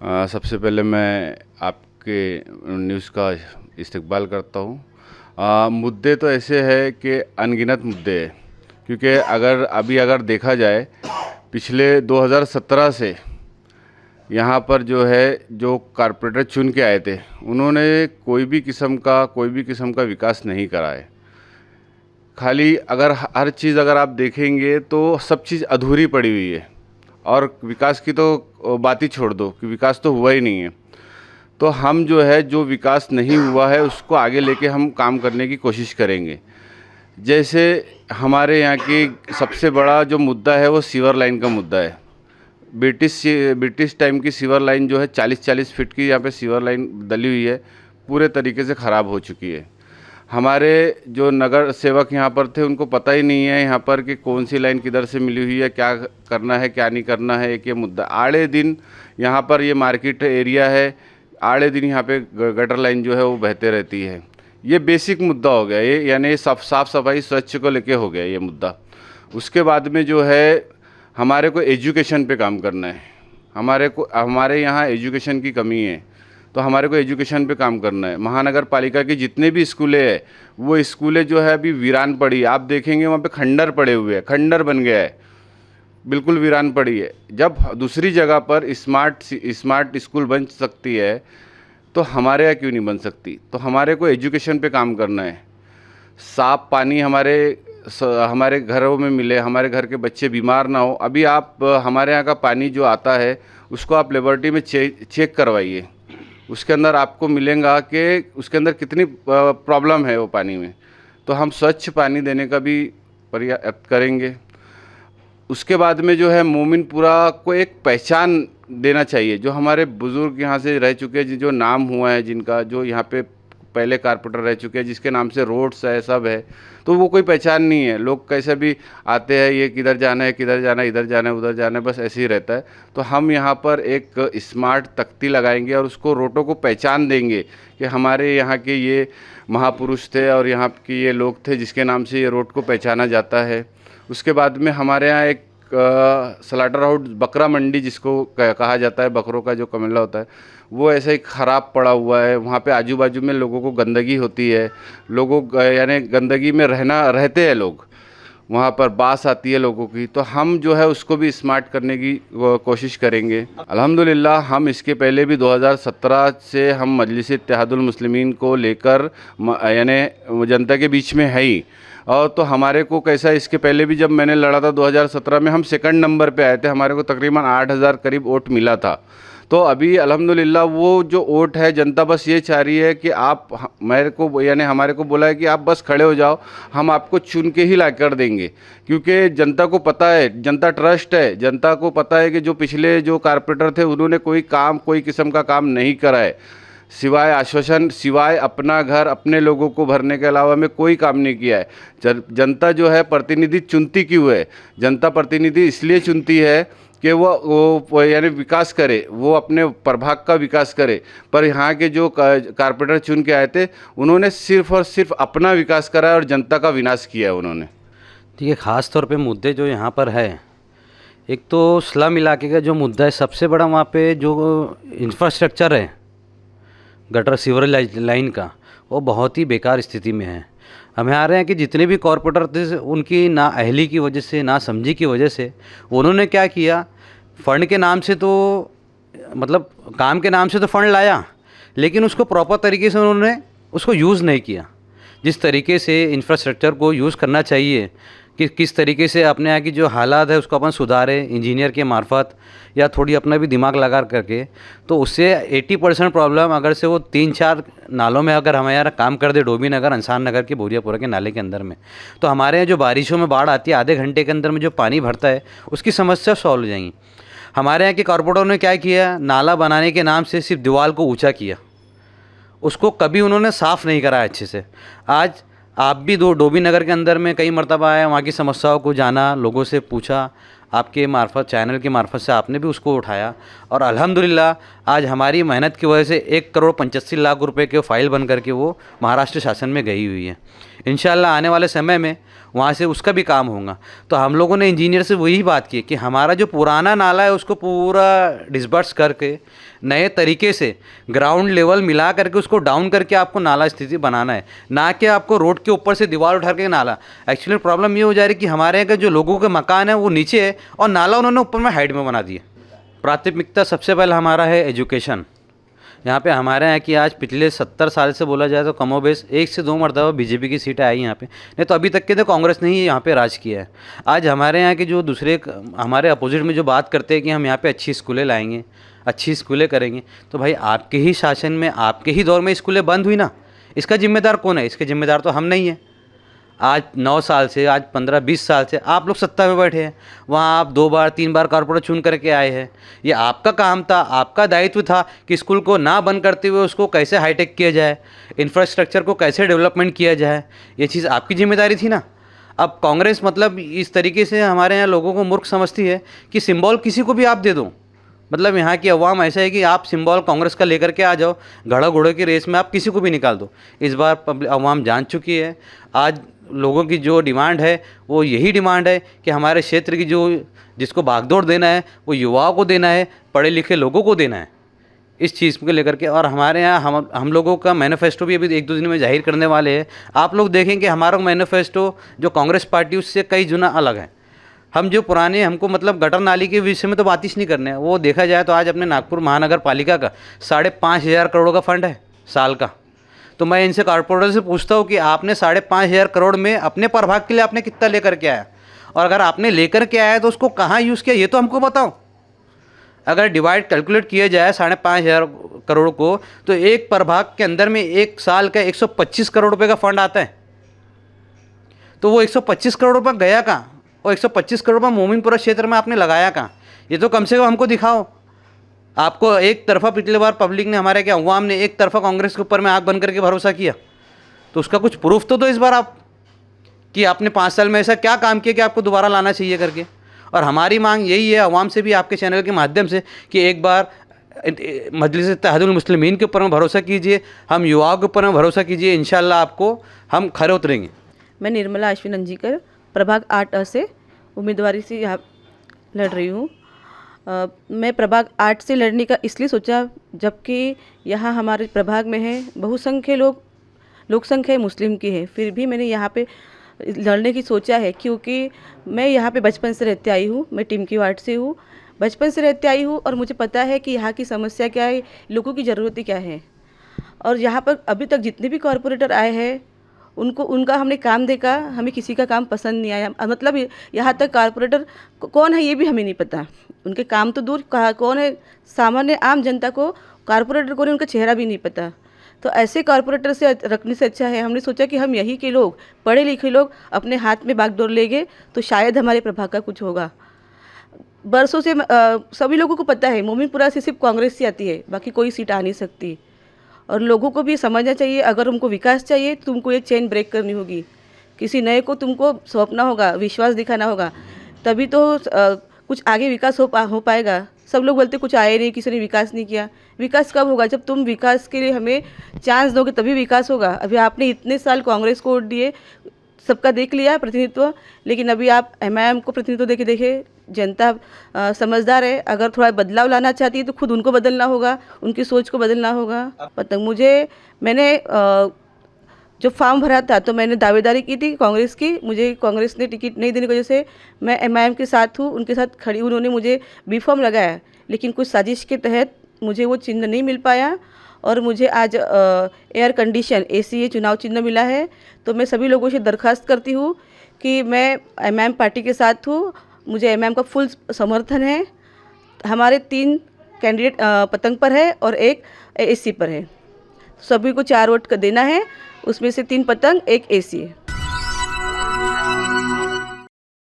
सबसे पहले मैं आपके न्यूज़ का इस्तकबाल करता हूँ। मुद्दे तो ऐसे हैं कि अनगिनत मुद्दे हैं, क्योंकि अगर देखा जाए पिछले 2017 से यहाँ पर जो कारपोरेटर चुन के आए थे, उन्होंने कोई भी किस्म का विकास नहीं करा है। खाली हर चीज़ अगर आप देखेंगे तो सब चीज़ अधूरी पड़ी हुई है, और विकास की तो बात ही छोड़ दो कि विकास तो हुआ ही नहीं है। तो हम जो विकास नहीं हुआ है उसको आगे लेके हम काम करने की कोशिश करेंगे। जैसे हमारे यहाँ की सबसे बड़ा जो मुद्दा है वो सीवर लाइन का मुद्दा है। ब्रिटिश टाइम की सीवर लाइन 40-40 फीट की यहाँ पे सीवर लाइन डली हुई है, पूरे तरीके से ख़राब हो चुकी है। हमारे जो नगर सेवक यहाँ पर थे उनको पता ही नहीं है यहाँ पर कि कौन सी लाइन किधर से मिली हुई है, क्या करना है क्या नहीं करना है। एक ये मुद्दा, आड़े दिन यहाँ पर ये मार्केट एरिया है, आड़े दिन यहाँ पे गटर लाइन वो बहते रहती है। ये बेसिक मुद्दा हो गया, ये यानी साफ सफाई स्वच्छ को लेके हो गया ये मुद्दा। उसके बाद में हमारे को एजुकेशन पे काम करना है। हमारे यहाँ एजुकेशन की कमी है, तो हमारे को एजुकेशन पे काम करना है। महानगर पालिका के जितने भी स्कूलें हैं वो स्कूलें अभी वीरान पड़ी। आप देखेंगे वहाँ पे खंडर पड़े हुए हैं, खंडर बन गया है, बिल्कुल वीरान पड़ी है। जब दूसरी जगह पर स्मार्ट स्कूल बन सकती है तो हमारे यहाँ क्यों नहीं बन सकती। तो हमारे को एजुकेशन पे काम करना है। साफ़ पानी हमारे घरों में मिले, हमारे घर के बच्चे बीमार ना हो। अभी आप हमारे यहाँ का पानी जो आता है उसको आप लेबोरेटरी में चेक करवाइए, उसके अंदर आपको मिलेगा कि उसके अंदर कितनी प्रॉब्लम है वो पानी में। तो हम स्वच्छ पानी देने का भी प्रयास करेंगे। उसके बाद में मोमिनपुरा को एक पहचान देना चाहिए। जो हमारे बुज़ुर्ग यहाँ से रह चुके हैं, जो नाम हुआ है, जिनका जो यहाँ पे पहले कारपोरेटर रह चुके हैं, जिसके नाम से रोड्स है, सब है, तो वो कोई पहचान नहीं है। लोग कैसे भी आते हैं, ये किधर जाना है, किधर जाना है, इधर जाना है, उधर जाना है, बस ऐसे ही रहता है। तो हम यहाँ पर एक स्मार्ट तख्ती लगाएंगे और उसको रोडों को पहचान देंगे कि हमारे यहाँ के ये महापुरुष थे और यहाँ के ये लोग थे जिसके नाम से ये रोड को पहचाना जाता है। उसके बाद में हमारे यहाँ एक स्लाटर हाउस, बकरा मंडी जिसको कहा जाता है, बकरों का जो कमेला होता है, वो ऐसे ही ख़राब पड़ा हुआ है। वहाँ पे आजू बाजू में लोगों को गंदगी होती है, यानी गंदगी में रहते हैं लोग, वहाँ पर बास आती है लोगों की। तो हम उसको भी स्मार्ट करने की कोशिश करेंगे। अल्हम्दुलिल्लाह हम इसके पहले भी 2017 से हम मजलिस इत्तेहादुल मुस्लिमीन को लेकर यानी जनता के बीच में है ही। और तो हमारे को कैसा, इसके पहले भी जब मैंने लड़ा था 2017 में, हम सेकंड नंबर पे आए थे, हमारे को तकरीबन 8,000 करीब वोट मिला था। तो अभी अल्हम्दुलिल्लाह वो जो वोट है, जनता बस ये चाह रही है कि आप हमारे को बोला है कि आप बस खड़े हो जाओ, हम आपको चुन के ही ला कर देंगे। क्योंकि जनता को पता है, जनता ट्रस्ट है, जनता को पता है कि जो पिछले जो कारपोरेटर थे उन्होंने कोई किस्म का काम नहीं करा है, सिवाय आश्वासन, सिवाय अपना घर अपने लोगों को भरने के अलावा में कोई काम नहीं किया है। जनता प्रतिनिधि चुनती क्यों है? जनता प्रतिनिधि इसलिए चुनती है कि वो यानी विकास करे, वो अपने प्रभाग का विकास करे। पर यहाँ के जो कारपोरेटर चुन के आए थे उन्होंने सिर्फ और सिर्फ अपना विकास करा है और जनता का विनाश किया है उन्होंने। देखिए, ख़ास तौर पे मुद्दे जो यहाँ पर है, एक तो स्लम इलाके का जो मुद्दा है सबसे बड़ा, वहाँ पे जो इंफ्रास्ट्रक्चर है गटर सीवरेज लाइन का, वो बहुत ही बेकार स्थिति में है। हमारे यहाँ के जितने भी कॉरपोरेटर थे उनकी ना अहली की वजह से, ना समझी की वजह से, उन्होंने क्या किया, फ़ंड के नाम से तो मतलब काम के नाम से तो फ़ंड लाया, लेकिन उसको प्रॉपर तरीके से उन्होंने उसको यूज़ नहीं किया। जिस तरीके से इंफ्रास्ट्रक्चर को यूज़ करना चाहिए, कि किस तरीके से अपने यहाँ की जो हालात है उसको अपन सुधारें इंजीनियर के मार्फत, या थोड़ी अपना भी दिमाग लगा करके, तो उससे 80% प्रॉब्लम अगर से वो 3-4 नालों में अगर हमारे यहाँ काम कर दे, डोबी नगर, अंसार नगर के, बोरियापुरा के नाले के अंदर में, तो हमारे यहाँ जो बारिशों में बाढ़ आती है, आधे घंटे के अंदर में जो पानी भरता है उसकी समस्या सॉल्व हो जाएंगी। हमारे यहाँ के कॉरपोरेटरों ने क्या किया, नाला बनाने के नाम से सिर्फ दीवार को ऊँचा किया, उसको कभी उन्होंने साफ़ नहीं करा अच्छे से। आज आप भी डोबी नगर के अंदर में कई मरतबा आए, वहाँ की समस्याओं को जाना, लोगों से पूछा, आपके मार्फत, चैनल के मार्फत से आपने भी उसको उठाया, और अल्हम्दुलिल्लाह आज हमारी मेहनत की वजह से 1 करोड़ 85 लाख रुपए के फाइल बन करके वो महाराष्ट्र शासन में गई हुई है। इंशाल्लाह आने वाले समय में वहाँ से उसका भी काम होगा। तो हम लोगों ने इंजीनियर से वही बात की कि हमारा जो पुराना नाला है उसको पूरा डिसबर्स करके नए तरीके से ग्राउंड लेवल मिला करके उसको डाउन करके आपको नाला स्थिति बनाना है, ना कि आपको रोड के ऊपर से दीवार उठा के नाला। एक्चुअली प्रॉब्लम ये हो जा रही है कि हमारे यहाँ के जो लोगों के मकान है वो नीचे है और नाला उन्होंने ऊपर में हाइट में बना दिया। प्राथमिकता सबसे पहले हमारा है एजुकेशन। यहाँ पे हमारे यहाँ की आज पिछले 70 साल से बोला जाए तो कमोबेश 1 से 2 मरतबा बीजेपी की सीटें आई यहाँ पे, नहीं तो अभी तक के तो कांग्रेस ने ही यहाँ पे राज किया है। आज हमारे यहाँ के जो दूसरे हमारे अपोजिट में जो बात करते हैं कि हम यहाँ पे अच्छी स्कूलें लाएंगे, अच्छी स्कूलें करेंगे, तो भाई आपके ही शासन में आपके ही दौर में स्कूलें बंद हुई ना, इसका जिम्मेदार कौन है? इसके जिम्मेदार तो हम नहीं हैं। आज 9 साल से, आज 15-20 साल से आप लोग सत्ता में बैठे हैं, वहाँ आप 2 बार 3 बार कॉर्पोरेट चुन करके आए हैं। ये आपका काम था, आपका दायित्व था कि स्कूल को ना बंद करते हुए उसको कैसे हाईटेक किया जाए, इंफ्रास्ट्रक्चर को कैसे डेवलपमेंट किया जाए, ये चीज़ आपकी जिम्मेदारी थी ना। अब कांग्रेस मतलब इस तरीके से हमारे यहाँ लोगों को मूर्ख समझती है कि सिंबल किसी को भी आप दे दो। मतलब यहाँ की अवाम ऐसा है कि आप सिंबल कांग्रेस का लेकर के आ जाओ, घड़ा घोड़े की रेस में आप किसी को भी निकाल दो। इस बार अवाम जान चुकी है। आज लोगों की जो डिमांड है वो यही डिमांड है कि हमारे क्षेत्र की जो जिसको भागदौड़ देना है वो युवाओं को देना है, पढ़े लिखे लोगों को देना है, इस चीज़ को लेकर के। और हमारे यहाँ हम लोगों का मैनिफेस्टो भी अभी 1-2 दिन में जाहिर करने वाले हैं। आप लोग देखेंगे हमारा मैनिफेस्टो जो कांग्रेस पार्टी उससे कई गुना अलग है। हम जो पुराने हमको मतलब गटर नाली के विषय में तो बात ही नहीं करने हैं। वो देखा जाए तो आज अपने नागपुर महानगर पालिका का 5,500 करोड़ का फंड है साल का। तो मैं इनसे कॉर्पोरेटर से पूछता हूँ कि आपने 5,500 करोड़ में अपने प्रभाग के लिए आपने कितना लेकर के आया, और अगर आपने लेकर के आया तो उसको कहाँ यूज़ किया ये तो हमको बताओ। अगर डिवाइड कैलकुलेट किया जाए 5,500 करोड़ को, तो एक प्रभाग के अंदर में एक साल का 125 करोड़ रुपये का फंड आता है। तो वो 125 करोड़ रुपये गया कहाँ, और 125 करोड़ रुपये मोमिनपुरा क्षेत्र में आपने लगाया कहाँ, ये तो कम से कम हमको दिखाओ। आपको एक तरफा पिछले बार पब्लिक ने, हमारे क्या अवाम ने एक तरफा कांग्रेस के ऊपर में आँख बंद करके भरोसा किया, तो उसका कुछ प्रूफ तो दो इस बार आप कि आपने 5 साल में ऐसा क्या काम किया कि आपको दोबारा लाना चाहिए करके। और हमारी मांग यही है अवाम से भी, आपके चैनल के माध्यम से, कि एक बार मजलिस इत्तेहादुल मुस्लिमीन के ऊपर में भरोसा कीजिए, हम युवाओं के ऊपर में भरोसा कीजिए, इंशाल्लाह आपको हम खरे उतरेंगे। मैं निर्मला अश्विन अंजीकर प्रभाग 8 से उम्मीदवारी से यहाँ लड़ रही हूँ। मैं प्रभाग 8 से लड़ने का इसलिए सोचा जबकि यहाँ हमारे प्रभाग में है बहुसंख्य लोक संख्या मुस्लिम की है, फिर भी मैंने यहाँ पे लड़ने की सोचा है क्योंकि मैं यहाँ पे बचपन से रहते आई हूँ। मैं टिमकी वार्ड से हूँ, बचपन से रहते आई हूँ और मुझे पता है कि यहाँ की समस्या क्या है, लोगों की ज़रूरतें क्या है। और यहाँ पर अभी तक जितने भी कॉरपोरेटर आए हैं उनका हमने काम देखा, हमें किसी का काम पसंद नहीं आया। मतलब यहाँ तक कॉरपोरेटर कौन है ये भी हमें नहीं पता, उनके काम तो दूर कौन है, सामान्य आम जनता को कॉरपोरेटर कौन है उनका चेहरा भी नहीं पता। तो ऐसे कॉरपोरेटर से रखने से अच्छा है, हमने सोचा कि हम यही के लोग, पढ़े लिखे लोग अपने हाथ में बागडोर लेंगे तो शायद हमारे प्रभाग का कुछ होगा। बरसों से सभी लोगों को पता है मोमिनपुरा से सिर्फ कांग्रेस ही आती है, बाकी कोई सीट आ नहीं सकती। और लोगों को भी समझना चाहिए, अगर उनको विकास चाहिए तुमको एक चेन ब्रेक करनी होगी, किसी नए को तुमको सौंपना होगा, विश्वास दिखाना होगा, तभी तो कुछ आगे विकास हो पाएगा। सब लोग बोलते कुछ आए नहीं, किसी ने विकास नहीं किया। विकास कब होगा? जब तुम विकास के लिए हमें चांस दोगे तभी विकास होगा। अभी आपने इतने साल कांग्रेस को वोट दिए, सबका देख लिया प्रतिनिधित्व, लेकिन अभी आप MIM को प्रतिनिधित्व देखे जनता समझदार है। अगर थोड़ा बदलाव लाना चाहती है तो खुद उनको बदलना होगा, उनकी सोच को बदलना होगा। मैंने जो फॉर्म भरा था तो मैंने दावेदारी की थी कांग्रेस की, मुझे कांग्रेस ने टिकट नहीं देने की वजह से मैं MIM के साथ हूँ, उनके साथ खड़ी। उन्होंने मुझे B फॉर्म लगाया, लेकिन कुछ साजिश के तहत मुझे वो चिन्ह नहीं मिल पाया और मुझे आज एयर कंडीशन ACA चुनाव चिन्ह मिला है। तो मैं सभी लोगों से दरख्वास्त करती हूँ कि मैं MIM पार्टी के साथ हूँ, मुझे MIM का फुल समर्थन है। हमारे 3 कैंडिडेट पतंग पर है और 1 AC पर है, सभी को 4 वोट का देना है, उसमें से 3 पतंग 1 AC है।